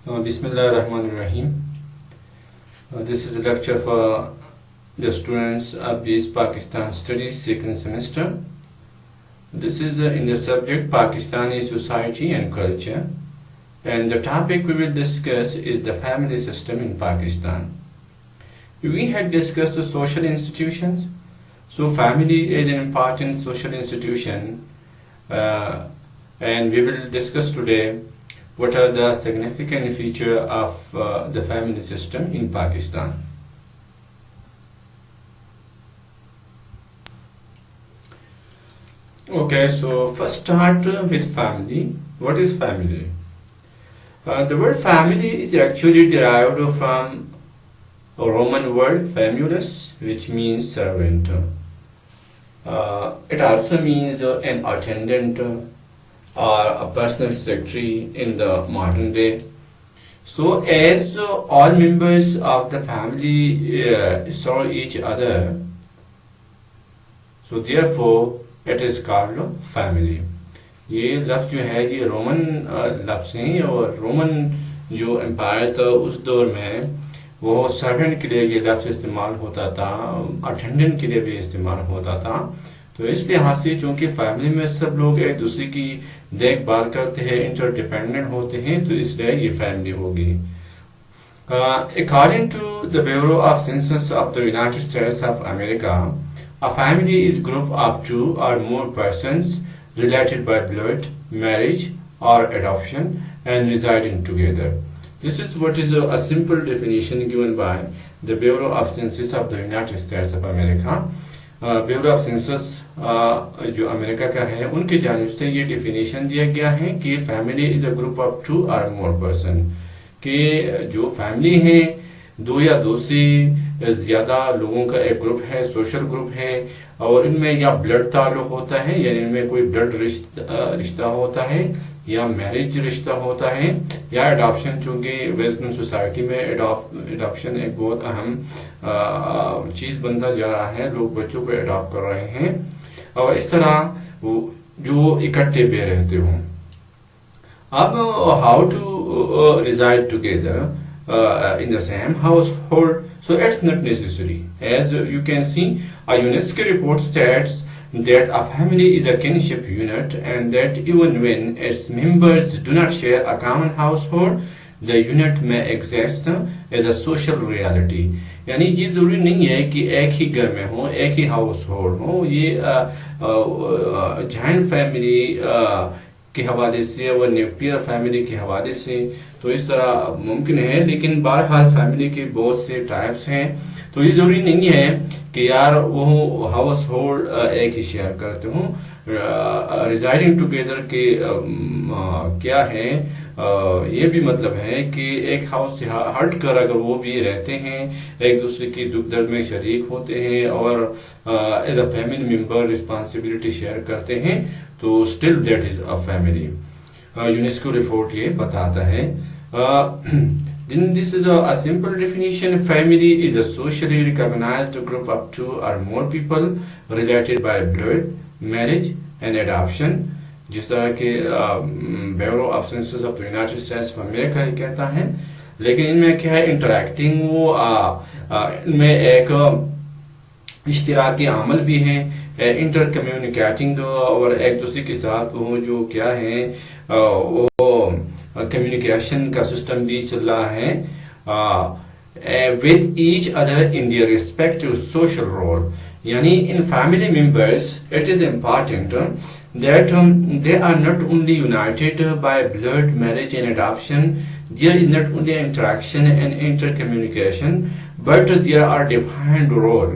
Bismillah ar-Rahman ar-Rahim. This is a lecture for the students of this Pakistan Studies second semester. This is in the subject Pakistani Society and Culture, and the topic we will discuss is the family system in Pakistan. We had discussed the social institutions. So family is an important social institution, and we will discuss today what are the significant features of the family system in Pakistan. Okay, so first start with family. What is family? The word family is actually derived from a Roman word famulus, which means servant. It also means an attendant or a personal secretary in the modern day. So, as all members of the family serve each other, so therefore it is called family. یہ لفظ جو ہے یہ Roman لفظ ہیں اور Roman جو umpire تھا اس دور میں وہ سرونٹ کے لیے یہ لفظ استعمال ہوتا تھا، اٹینڈنٹ کے لیے بھی استعمال ہوتا تھا. تو اس لحاظ سے چونکہ فیملی میں سب لوگ ایک دوسرے کی دیکھ بھال کرتے ہیں، انٹر ڈیپینڈنٹ ہوتے ہیں، تو اس لیے یہ فیملی ہوگی. According to the Bureau of Census of the United States of America, a family is a group of two or more persons related by blood, marriage, or adoption and residing together. This is what is a simple definition given by the Bureau of Census of the United States of America. Bureau of Census جو امریکہ کا ہے ان کی جانب سے یہ definition دیا گیا ہے کہ family is a group of 2 or more person، کہ جو فیملی ہے دو یا دو سے زیادہ لوگوں کا ایک گروپ ہے، سوشل گروپ ہے، اور ان میں یا بلڈ تعلق ہوتا ہے، یعنی ان میں کوئی بلڈ رشتہ ہوتا ہے، یا میرج رشتہ ہوتا ہے، یا اڈاپشن، چونکہ ویسٹرن سوسائٹی میں اڈاپشن ایک بہت اہم چیز بنتا جا رہا ہے، لوگ بچوں کو اڈاپٹ کر رہے ہیں، اور اس طرح جو اکٹھے بھی رہتے ہوں. اب how to reside together in the same household, so it's not necessary. As you can see, a UNESCO report states that a family is a kinship unit and that even when its members do not share a common household, the unit may exist as a social reality. یعنی یہ ضروری نہیں ہے کہ ایک ہی گھر میں ہو، ایک ہی ہاؤس ہولڈ ہو. یہ جوائنٹ فیملی کے حوالے سے اور نیوکلیئر فیملی کے حوالے سے تو اس طرح ممکن ہے، لیکن بہرحال فیملی کے بہت سے ٹائپس ہیں. تو یہ ضروری نہیں ہے کہ یار وہ ہاؤس ہولڈ ایک ہی شیئر کرتے ہوں. ریزائڈنگ ٹوگیدر کے کیا ہے، یہ بھی مطلب ہے کہ ایک ہاؤس سے ہٹ کر اگر وہ بھی رہتے ہیں، ایک دوسرے کی دکھ درد میں شریک ہوتے ہیں اور as a family member responsibility share کرتے ہیں، تو still that is a family. UNESCO report یہ بتاتا ہے. This is a simple definition. Family is a socially recognized group of 2 or more people related by blood, marriage and adoption. جس طرح کہ bureau of census of United States of America یہ کہتا ہے، لیکن ان میں کیا ہے انٹریکٹنگ، وہ ان میں ایک اشتراکی عمل بھی ہیں، انٹر کمیونیکیٹنگ، اور ایک دوسرے کے ساتھ وہ جو کیا ہے وہ کمیونیکیشن کا سسٹم بھی چل رہا ہے with each other in their respective social role. یعنی in family members it is important that they are not only united by blood, marriage and adoption. There is not only interaction and intercommunication, but there are defined role.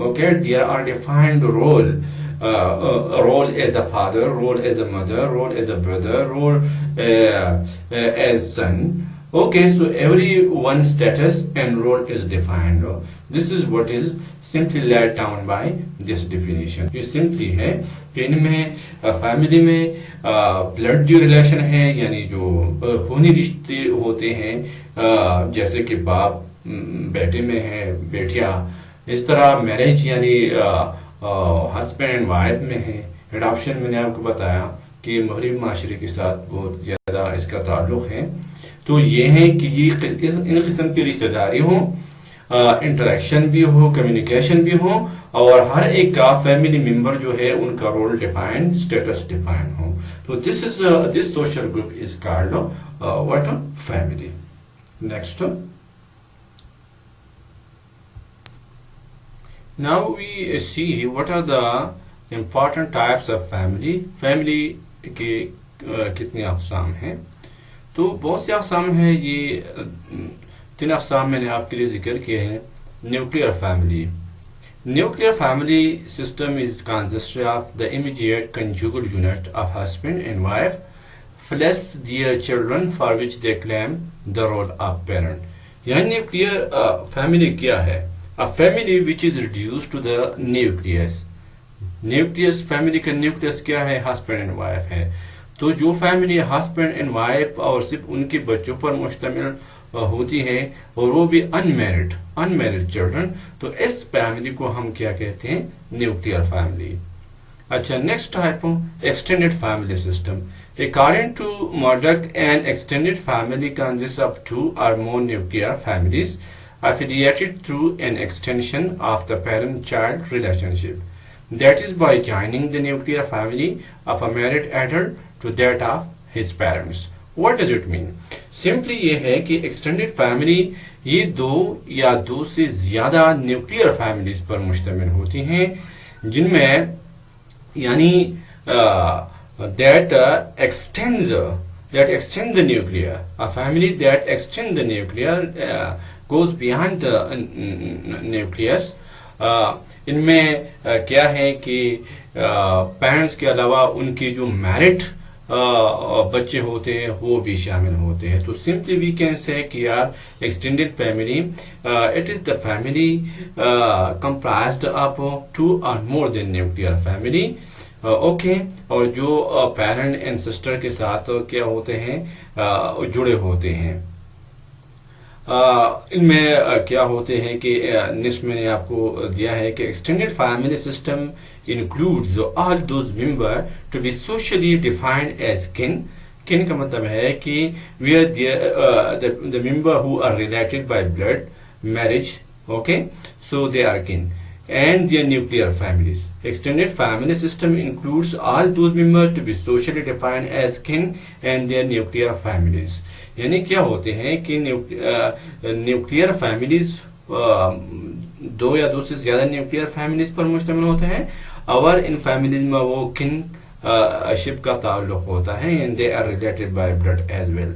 Okay, there are defined role. Role as a father, role as a mother, role as a brother, role as son. Okay, so everyone's status and role is defined. This is what is simply laid down by this definition. یہ simply ہے کہ ان میں family میں blood جو relation ہے، یعنی جو خونی رشتے ہوتے ہیں، جیسے کہ باپ بیٹے میں ہے، بیٹیاں، اس طرح میرج یعنی ہسبینڈ اینڈ وائف میں ہے. اڈاپشن میں نے آپ کو بتایا کہ مغرب معاشرے کے ساتھ بہت زیادہ اس کا تعلق ہے. تو یہ ہے کہ یہ ان قسم کی رشتہ داری ہوں، انٹریکشن بھی ہو، کمیونیکیشن بھی ہو، اور ہر ایک کا فیملی ممبر جو ہے ان کا رول ڈیفائن، اسٹیٹس ڈیفائن ہو. تو this social group is called what family. Next. Now we see what are the important types of family. Family کے کتنے اقسام ہیں؟ تو بہت سے اقسام ہیں. یہ 3 اقسام میں نے آپ کے لیے ذکر کیے ہیں. Nuclear family. Nuclear family system is consisted of the immediate conjugal unit of husband and wife plus their children for which they claim the role of parent. یعنی نیوکلیئر فیملی کیا ہے؟ A family which is reduced to the nucleus. Nucleus family کا nucleus کیا ہے؟ Husband and wife ہے. تو جو family husband and wife اور صرف ان کے بچوں پر مشتمل ہوتی ہے اور وہ بھی انمیرڈ چلڈرن، تو اس فیملی کو ہم کیا کہتے ہیں؟ Nuclear family. اچھا، next type extended family system. According to Murdoch, an extended family consists of 2 or more nuclear families affiliated through an extension of the parent-child relationship. That is by joining the nuclear family of a married adult to that of his parents. What does it mean? Simply یہ ہے کہ extended family یہ 2 یا 2 سے زیادہ nuclear families پر مشتمل ہوتی ہیں، جن میں یعنی that extends the nuclear. A family that extends the nuclear goes beyond the nucleus. ان میں کیا ہے کہ پیرنٹس کے علاوہ ان کے جو میرٹ بچے ہوتے ہیں وہ بھی شامل ہوتے ہیں. تو سمپلی وی کین سے کہ یار extended family it is the family comprised of 2 or more than nuclear family. Okay, اور جو پیرنٹ اینڈ سسٹر کے ساتھ کیا ہوتے ہیں؟ جڑے ہوتے ہیں. ان میں کیا ہوتے ہیں کہ نیکسٹ میں نے آپ کو دیا ہے کہ extended family system includes all those member to be socially defined as kin. Kin کا مطلب ہے کہ we are the member who are related by blood marriage. Okay, so they are kin. And their nuclear families. Extended family system includes all those members to be socially defined as kin and their nuclear families. یعنی کیا ہوتے ہیں کہ nuclear families 2 یا 2 سے زیادہ nuclear families پر مشتمل ہوتے ہیں، اور ان فیملیز میں وہ کن شپ کا تعلق ہوتا ہے and they are related by blood as well.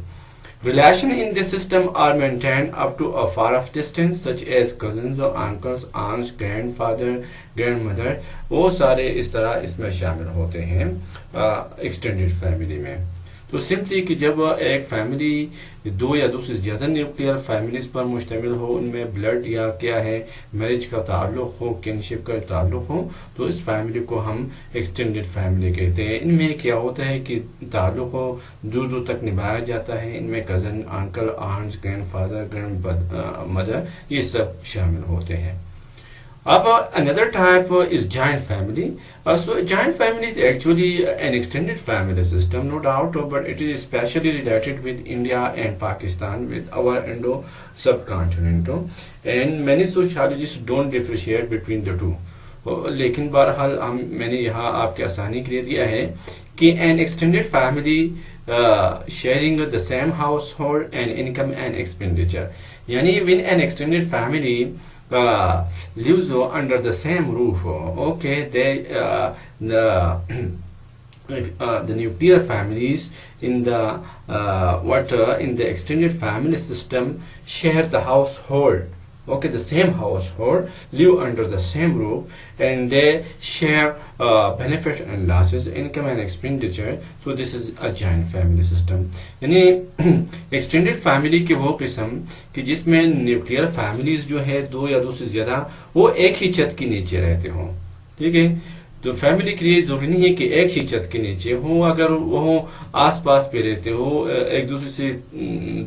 Relations in this system are maintained up to a far off distance such as cousins or uncles, aunts, grandfather, grandmother. وہ سارے اس طرح اس میں شامل ہوتے ہیں ایکسٹینڈیڈ فیملی میں. تو سمپلی کہ جب ایک فیملی 2 یا 2 سے زیادہ نیوکلیئر فیملیز پر مشتمل ہو، ان میں بلڈ یا کیا ہے میرج کا تعلق ہو، کنشپ کا تعلق ہو، تو اس فیملی کو ہم ایکسٹینڈیڈ فیملی کہتے ہیں. ان میں کیا ہوتا ہے کہ تعلق دور دور تک نبھایا جاتا ہے. ان میں cousin, uncle, aunts, grand father, grand mother, یہ سب شامل ہوتے ہیں. اب another type is joint family. So joint family is actually an extended family system, no doubt, but it is especially related with India and Pakistan, with our Indo subcontinent, and many sociologists don't differentiate between the two. لیکن بہرحال میں نے یہاں آپ کے آسانی کے لیے دیا ہے کہ an extended family sharing the same household and income and expenditure. یعنی when an extended family lives under the same roof, okay, the nuclear families in the in the extended family system share the household. Okay, the same household, live under the same roof, and they share benefit and losses, income and expenditure. So this is a joint family system. یعنی extended family کے وہ قسم کہ جس میں nuclear families جو ہے 2 یا 2 سے زیادہ وہ ایک ہی چھت کے نیچے رہتے ہوں. ٹھیک ہے، تو فیملی کے لیے ضروری نہیں ہے کہ ایک ہی چھت کے نیچے ہو. اگر وہ آس پاس پہ رہتے ہو، ایک دوسرے سے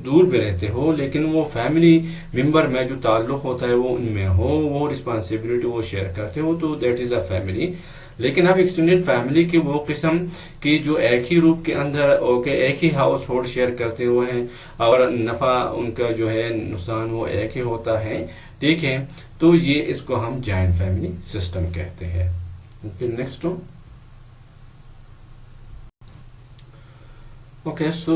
دور پہ رہتے ہو، لیکن وہ فیملی ممبر میں جو تعلق ہوتا ہے وہ ان میں ہو، وہ رسپانسبلٹی وہ شیئر کرتے ہو، تو دیٹ از اے فیملی. لیکن اب ایکسٹینڈیڈ فیملی کی وہ قسم کی جو ایک ہی روپ کے اندر ایک ہی ہاؤس ہولڈ شیئر کرتے ہوئے ہیں اور نفع ان کا جو ہے نقصان وہ ایک ہی ہوتا ہے. ٹھیک ہے, تو یہ اس کو ہم جوائنٹ فیملی سسٹم کہتے ہیں. Next. Okay, so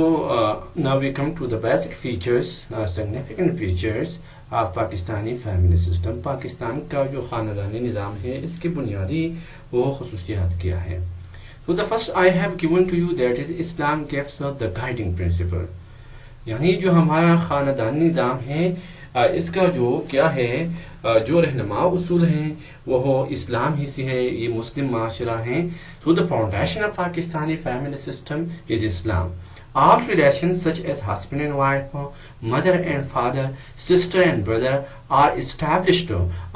now we come to the basic features, significant features of Pakistani family system. Pakistan کا جو خاندانی نظام ہے اس کی بنیادی وہ خصوصیات کیا ہے. So the first I have given to you that is Islam gives us the guiding principle. یعنی جو ہمارا خاندانی نظام ہے اس کا جو کیا ہے جو رہنما اصول ہیں وہ اسلام ہی سے ہے, یہ مسلم معاشرہ ہیں. So the foundation of Pakistani family system is Islam. All relations such as husband and wife, mother and father, sister and brother are established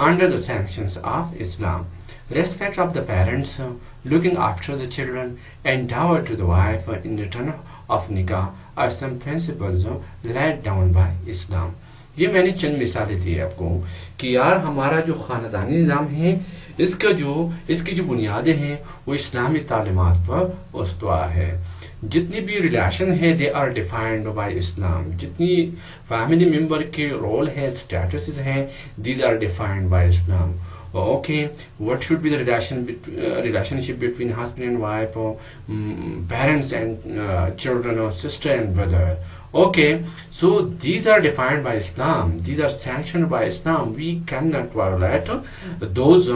under the sanctions of Islam. Respect of the parents, looking after the children, and dowry to the wife in return of nikah are some principles laid down by Islam. یہ میں نے چند مثالیں دی آپ کو کہ یار ہمارا جو خاندانی نظام ہے اس کی جو بنیادیں ہیں وہ اسلامی تعلیمات پر استوار ہے. جتنی بھی ریلیشن ہے they are defined by Islam. جتنی فیملی ممبر کے رول ہے اسٹیٹسز ہیں these are defined by Islam. Okay, what should be the relationship between husband and wife, or parents and children, or sister and brother? Okay, so these are defined by Islam. These are sanctioned by Islam. We cannot violate those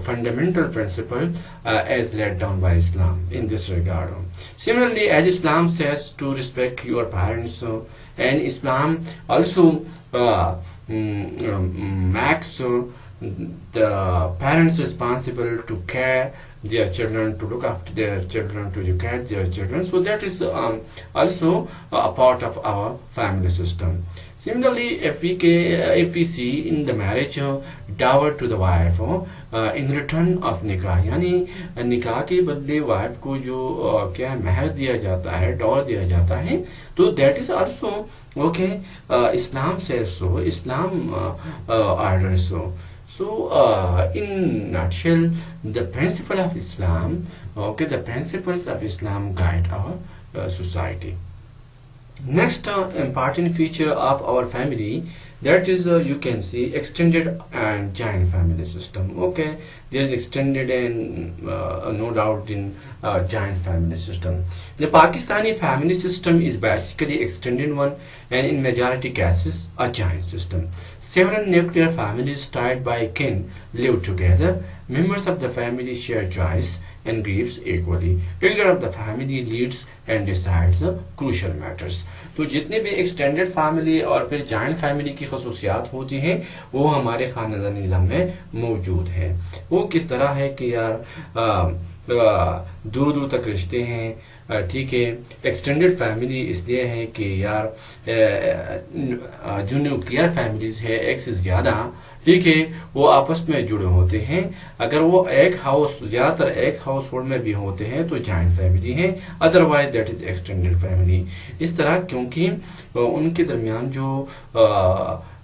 fundamental principles as laid down by Islam in this regard. Similarly, as Islam says to respect your parents, and Islam also makes the parents responsible to care their children, to look after their children, to educate their children. So that is also a part of our family system. Similarly, if we see in the marriage dowry to the wife in return of nikah, یعنی نکاح کے بدلے wife کو جو کیا مہر دیا جاتا ہے, ڈور دیا جاتا ہے, تو that is also okay. Islam says so, Islam orders so. So, in nutshell, the principle of Islam, okay, the principles of Islam guide our society. Next important feature of our family, that is you can see extended and joint family system. Okay, there is extended and no doubt in joint family system. The Pakistani family system is basically extended one, and in majority cases a joint system. Several nuclear families tied by kin live together. Members of the family share joys and griefs equally. Elder of the family leads and decides the crucial matters. تو جتنے بھی extended family اور پھر joint family کی خصوصیات ہوتی ہیں وہ ہمارے خاندانی نظام میں موجود ہے. وہ کس طرح ہے کہ یار دور دور تک رشتے ہیں. ٹھیک ہے, ایکسٹینڈیڈ فیملی اس لیے ہے کہ یار جو نیوکلیئر فیملیز ہے ایک سے زیادہ, ٹھیک ہے, وہ آپس میں جڑے ہوتے ہیں. اگر وہ زیادہ تر ایک ہاؤس ہولڈ میں بھی ہوتے ہیں تو جوائنٹ فیملی ہے, otherwise that is extended family. اس طرح کیونکہ ان کے درمیان جو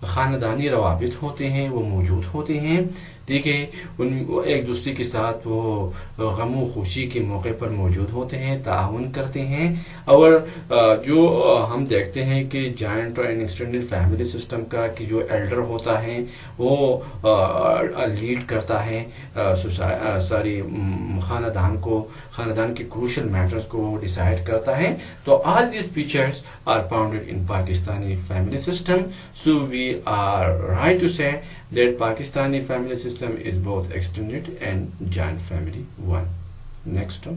خاندانی روابط ہوتے ہیں وہ موجود ہوتے ہیں. ٹھیک ہے, ایک دوسرے کے ساتھ وہ غم و خوشی کے موقع پر موجود ہوتے ہیں, تعاون کرتے ہیں. اور جو ہم دیکھتے ہیں کہ جوائنٹ اور ایکسٹینڈیڈ فیملی سسٹم کا کہ جو ایلڈر ہوتا ہے وہ لیڈ کرتا ہے ساری خاندان کے کروشل میٹرز کو ڈیسائیڈ کرتا ہے. تو all these features are founded in Pakistani family system. So we are right to say that Pakistani family system is both extended and joint family one. Next.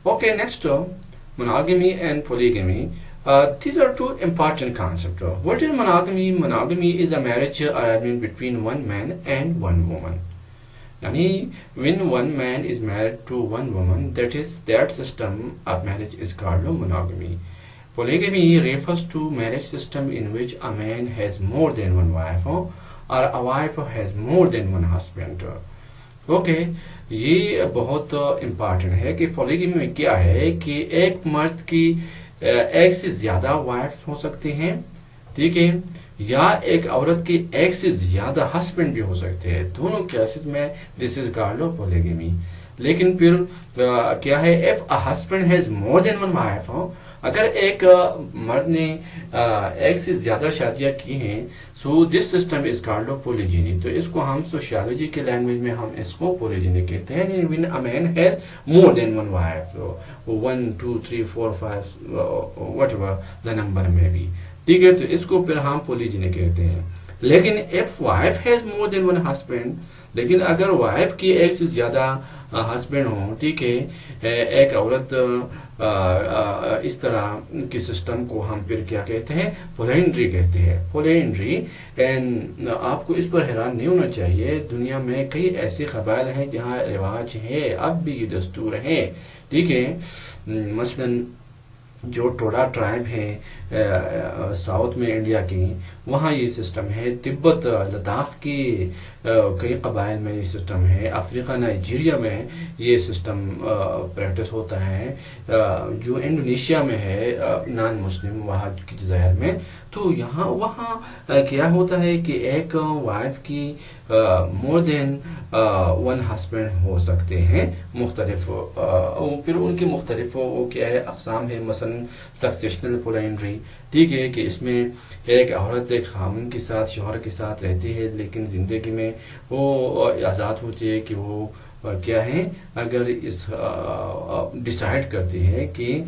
Okay, next, monogamy and polygamy. These are two important concepts. What is monogamy? Monogamy is a marriage arrangement between one man and one woman. Yani, when one man is married to one woman, that system of marriage is called monogamy. Polygamy refers to marriage system in which a man has more than one wife or a wife has more than one husband. Okay, یہ بہت important ہے کہ polygamy میں کیا ہے کہ ایک مرد کی ایک سے زیادہ وائف ہو سکتے ہیں. ٹھیک ہے, یا ایک عورت کے ایک سے زیادہ ہسبینڈ بھی ہو سکتے ہیں. دونوں کیسز میں دس از کالڈ پولیگمی. لیکن پھر کیا ہے, if a husband has more than one wife, اگر ایک مرد نے ایک سے زیادہ شادیاں کی ہیں, سو دس سسٹم از کالڈ پولیجینی. تو اس کو ہم سوشیالوجی کے لینگویج میں ہم اس کو پولیجینی کہتے ہیں. when a man has more than one wife, 1 2 3 4 5 whatever the number may be, ٹھیک ہے, تو اس کو پھر ہم پولیجینی کہتے ہیں. لیکن if wife has more than one husband, لیکن اگر وائف کی ایک سے زیادہ ہسبینڈ ہوں, ٹھیک ہے, ایک عورت اس طرح کے سسٹم کو ہم پھر کیا کہتے ہیں, پولینڈری کہتے ہیں. پولینڈری, اینڈ آپ کو اس پر حیران نہیں ہونا چاہیے, دنیا میں کئی ایسے قبائل ہیں جہاں رواج ہے, اب بھی یہ دستور ہے, ٹھیک ہے. مثلاً جو ٹوڈا ٹرائب ہے ساؤتھ میں انڈیا کی, وہاں یہ سسٹم ہے. تبت لداخ کی کئی قبائل میں یہ سسٹم ہے. افریقہ نائجیریا میں یہ سسٹم پریکٹس ہوتا ہے. جو انڈونیشیا میں ہے نان مسلم وہاں کی جزائر میں, تو یہاں وہاں کیا ہوتا ہے کہ ایک وائف کی مور دین ون ہسبینڈ ہو سکتے ہیں مختلف. پھر ان کی مختلف وہ کیا ہے اقسام ہے. مثلا سکسیشنل پولینڈری, ٹھیک ہے, کہ اس میں ایک عورت ایک خامن کے ساتھ شوہر کے ساتھ رہتی ہے, لیکن زندگی میں وہ آزاد ہوتی ہے کہ وہ کیا ہے, اگر اس ڈیسائیڈ کرتی ہے کہ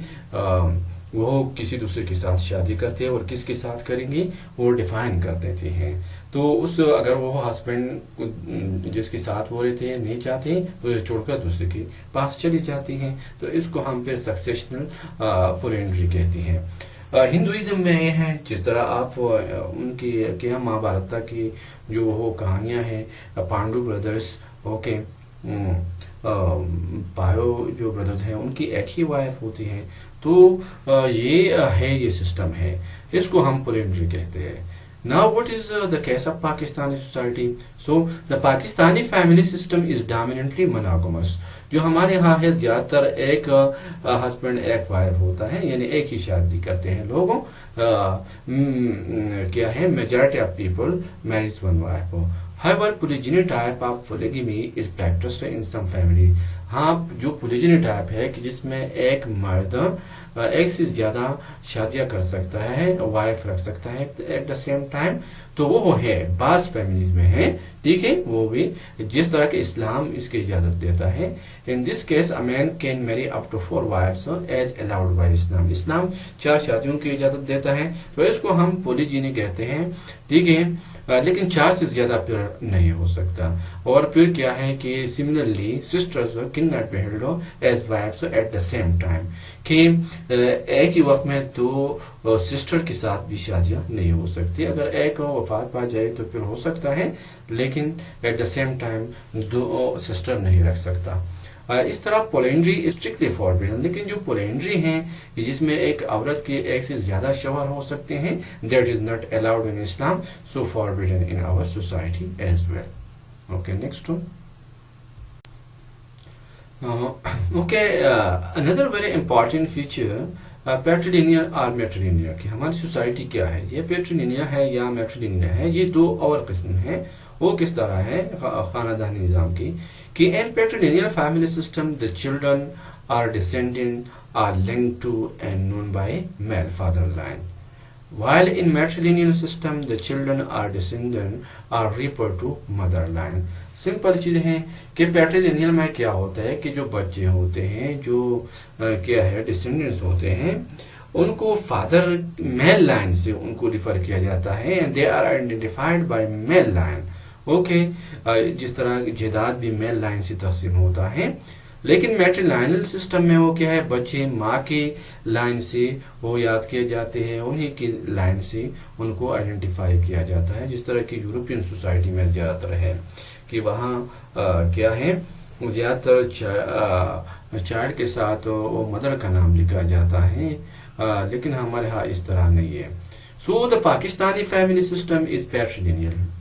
وہ کسی دوسرے کے ساتھ شادی کرتے ہیں اور کس کے ساتھ کریں گی وہ ڈیفائن کر دیتے ہیں. تو اس اگر وہ ہسبینڈ جس کے ساتھ وہ رہتے ہیں نہیں چاہتے ہیں تو چھوڑ کر دوسرے کے پاس چلی جاتی ہیں, تو اس کو ہم پھر سکسیشنل پولینڈری کہتے ہیں. ہندوازم میں یہ ہے, جس طرح آپ ان کی کیا مہا بھارتا کی جو وہ کہانیاں ہیں, پانڈو بردرس, اوکے, پایو جو بردرز ہیں ان کی ایک ہی وائف ہوتی ہے. تو یہ ہے, یہ سسٹم ہے, اس کو ہم پولینڈری کہتے ہیں. Now what is the case of Pakistani society? So the Pakistani family system is dominantly monogamous. جو ہمارے ہاں ہے زیادہ تر ایک ہسبینڈ ایک وائف ہوتا ہے, یعنی ایک ہی شادی کرتے ہیں لوگوں. کیا ہے, majority of people marries one wife. However, polygyny type of polygamy is practiced in some family. ہاں, جو پولیجنی ٹائپ ہے کہ جس میں ایک مرد ایک سے زیادہ شادیاں کر سکتا ہے, وائف رکھ سکتا ہے ایٹ دا سیم ٹائم, تو وہ ہے بعض فیملیز میں ہے, ٹھیک ہے, وہ بھی جس طرح کہ اسلام اس کی اجازت دیتا ہے. In this case a man can marry up to 4 wives as allowed by Islam. اسلام 4 شادیوں کی اجازت دیتا ہے, تو اس کو ہم پولیجنی کہتے ہیں, ٹھیک ہے, لیکن 4 سے زیادہ پھر نہیں ہو سکتا. اور پھر کیا ہے کہ similarly sisters can not be held as wives at the same time, کہ ایک ہی وقت میں 2 سسٹر کے ساتھ بھی شادیاں نہیں ہو سکتی. اگر ایک وفات پا جائے تو پھر ہو سکتا ہے, لیکن at the same time 2 sister نہیں رکھ سکتا. اس طرح پولینڈری اسٹرکٹلی فاربیڈن. لیکن جو پولینڈری ہیں جس میں ایک عورت کے ایک سے زیادہ شوہر ہو سکتے ہیں, that is not allowed in Islam, so forbidden in our society as well. Okay, next one. Okay, another very important feature patrilineal اور میٹرینیل کی ہماری سوسائٹی کیا ہے. یہ پیٹرینیل ہے یا میٹرینیل ہے, یہ 2 اور قسم ہیں. وہ کس طرح ہے خاندانی نظام کی, کہ in patrilineal family system the children are descendant are linked to and known by male father line, while in matrilineal system the children are descendant are referred to mother line. Simple چیز ہے کہ پیٹرلینیل میں کیا ہوتا ہے کہ جو بچے ہوتے ہیں جو کیا ہے ڈسینڈنٹس ہوتے ہیں, ان کو فادر میل لائن سے ان کو ریفر کیا جاتا ہے, and they are identified by male line. Okay, جس طرح جائیداد بھی میل لائن سے تقسیم ہوتا ہے. لیکن میٹرلائنل سسٹم میں وہ کیا ہے, بچے ماں کی لائن سے وہ یاد کیے جاتے ہیں, انہی کی لائن سے ان کو آئیڈینٹیفائی کیا جاتا ہے. جس طرح کی یورپین سوسائٹی میں زیادہ تر ہے کہ وہاں کیا ہے زیادہ تر چائلڈ کے ساتھ وہ مدر کا نام لکھا جاتا ہے, لیکن ہمارے ہاں اس طرح نہیں ہے. So the Pakistani family system is patrilineal.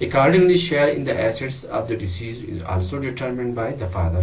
Accordingly, share in the assets of the deceased is also determined by the father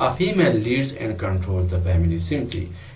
a female leads and controls the family simply.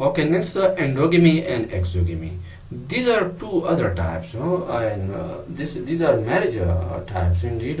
Okay, next endogamy and exogamy. These are two other types, and these are marriage types indeed.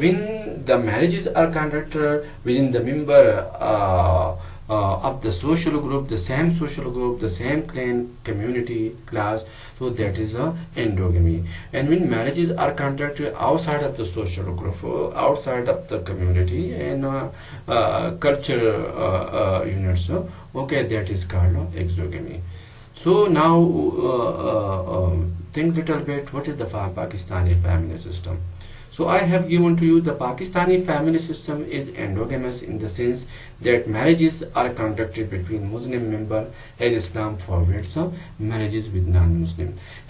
when the marriages are conducted within the member of the social group, the same social group, the same clan, community, class, so that is a endogamy. And when marriages are conducted outside of the social group, outside of the community and culture units, okay, that is called exogamy. So now think little bit what is the Pakistani family system. So I have given to you the Pakistani family system is endogamous in the sense that marriages are conducted between Muslim member as Islam forbids marriages with non-Muslim.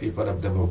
people of the book.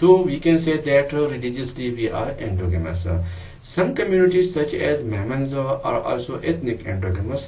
So we can say that religiously we are endogamous. Some communities such as Memons are also ethnic endogamous.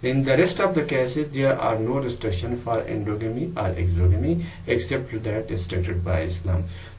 In the rest of the cases, there are no restriction for endogamy or exogamy except that restricted by Islam.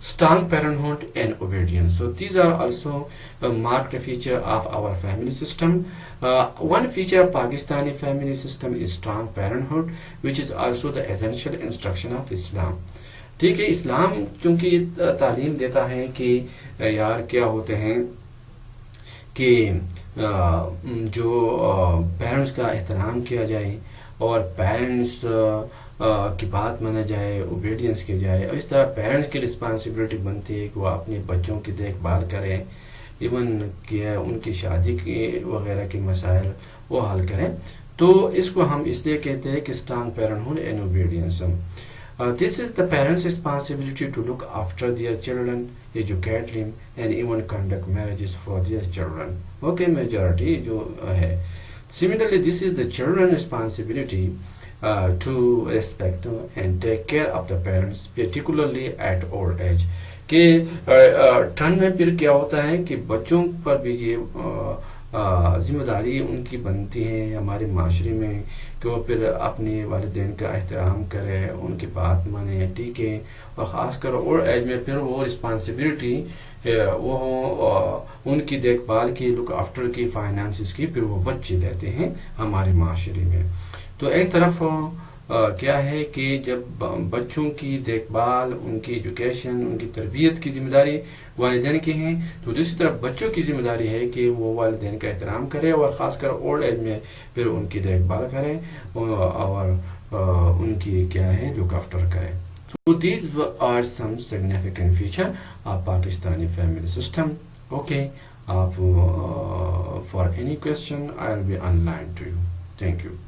strong parenthood and obedience. So these are also marked feature of our family system. One feature of Pakistani family system is strong parenthood, which is also the essential instruction of Islam. ٹھیک ہے. اسلام چونکہ تعلیم دیتا ہے کہ یار کیا ہوتے ہیں کہ جو پیرنٹس کا احترام کیا جائے اور پیرنٹس کی بات مانا جائے, اوبیڈینس کی جائے, اور اس طرح پیرنٹس کی رسپانسبلٹی بنتی ہے کہ وہ اپنے بچوں کی دیکھ بھال کریں, ایون کہ ان کی شادی کی وغیرہ کے مسائل وہ حل کریں. تو اس کو ہم اس لیے کہتے ہیں کہ strong parenthood and obedience. This is the parents' responsibility to look after their children, educate them, and even conduct marriages for their children. Okay, majority جو ہے. Similarly, this is the children's responsibility to respect and take care of the parents, particularly at old age. کہ turn میں پھر کیا ہوتا ہے کہ بچوں پر بھی یہ ذمہ داری ان کی بنتی ہے ہمارے معاشرے میں کہ وہ پھر اپنے والدین کا احترام کرے, ان کی بات مانے, ٹھیک ہے. اور خاص کر اولڈ ایج میں پھر وہ رسپانسبلٹی وہ ان کی دیکھ بھال کی, لک آفٹر کی, فائنانسز کی پھر وہ بچے لیتے ہیں ہمارے معاشرے میں. تو ایک طرف کیا ہے کہ جب بچوں کی دیکھ بھال, ان کی ایجوکیشن, ان کی تربیت کی ذمہ داری والدین کی ہیں, تو دوسری طرف بچوں کی ذمہ داری ہے کہ وہ والدین کا احترام کرے اور خاص کر اولڈ ایج میں پھر ان کی دیکھ بھال کریں اور ان کی کیا ہے لک آفٹر کریں. So these are some significant feature of Pakistani family system. Okay, for any question I'll be online to you. Thank you.